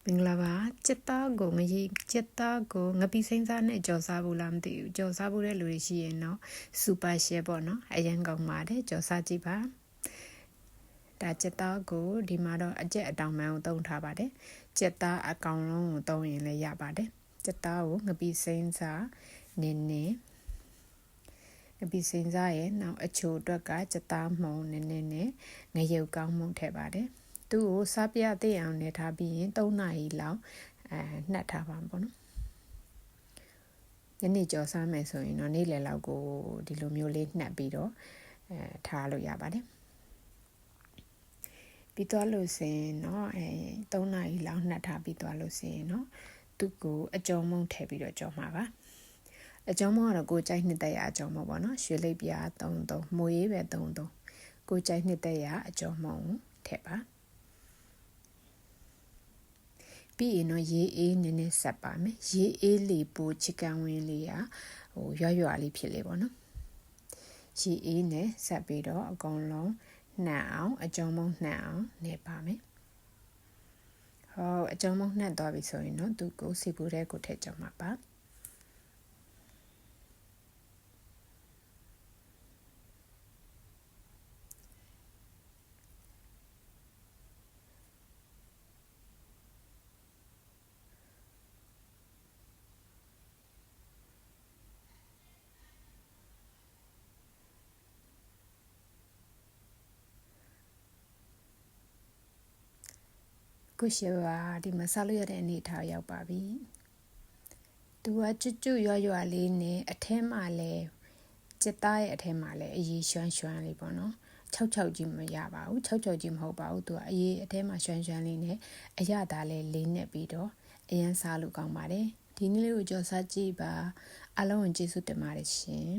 မင်္ဂလာပါจิตသားကိုငရေจิตသားကိုငပိစိမ့်စားနဲ့ကြော်စားဖို့လားမသိဘူးကြော်စားဖို့တဲ့လူတွေရှိရင်တော့စူပါရှယ်ပေါ့နော်အရင်ကောင်းပါတယ်ကြော်စားကြည့်ပါဒါจิตသားကိုဒီမှာတော့အကျက်အတောင်မှန်ကိုသုံးထားပါတယ်จิตသားအကောင်လုံးကိုသုံးရင်လည်းရပါတယ်จิตသားကိုငပိစိမ့်စားနင်းနေငပိစိမ့်စားရဲ့နောက်အချိုအတွက်ကจิตသားမှုံနင်းနေနဲ့ငရုတ်ကောင်းမှုထည့်ပါတယ်သူ့ကိုစားပြသိအောင်နေထားပြီးရင်3နာရီလောက်နှက်ထားပါပေါ့နော်ညနေကြော်စားမယ်ဆိုရင်တော့နေ့လယ်လောက်ကိုဒီလိုမျိုးလေးနှက်ပြီးတော့ထားလို့ရပါတယ်ပြီးသွားလို့ဆိုရင်တော့3နာရီလောက်နှက်ထားပြီးသွားလို့ဆိုရင်တော့သူ့ကိုအကြုံမုံထည့်ပြီးတော့ကြော်မှာပါအကြုံမုံကတော့ကိုကြိုက်နှစ်သက်ရအကြုံမုံပေါ့နော်ရွှေလိပ်ပြား33မိုးရေးပဲ33ကိုကြိုက်နှစ်သက်ရအကြုံမုံထည့်ပါပြီးရင်တော့ရေအေးနည်းနည်းဆက်ပါမယ်ရေအေးလေးပိုချစ်ကန်ဝင်းလေးရွရွလေးဖြစ်လေပေါ့နော်ရေအေးနဲ့ဆက်ပြီးတော့အကုန်လုံးနှံ့အောင်အကြုံမုံနှံ့အောင်နေပါမယ်ဟောအကြုံမုံနှံ့သွားပြီဆိုရင်တော့သူကိုစီပူတဲ့ကိုထည့်ကြမှာပါကိုရှိပါဒီမှာစားလို့ရတဲ့အနေထားရောက်ပါပြီသူကကျွတ်ရွလေးနဲ့အထဲမှာလဲจิตသားရဲ့အထဲမှာလဲအရေးရွှမ်းလေးပေါ့နော်6ကြီးမရပါဘူး6ကြီးမဟုတ်ပါဘူးသူကအရေးအထဲမှာရွှမ်းလေးနဲ့အရသာလဲလေးနဲ့ပြီးတော့အရန်စားလို့ကောင်းပါတယ်ဒီနေ့လေးကိုကြော်စားကြည့်ပါအားလုံးကိုကျေးဇူးတင်ပါတယ်ရှင်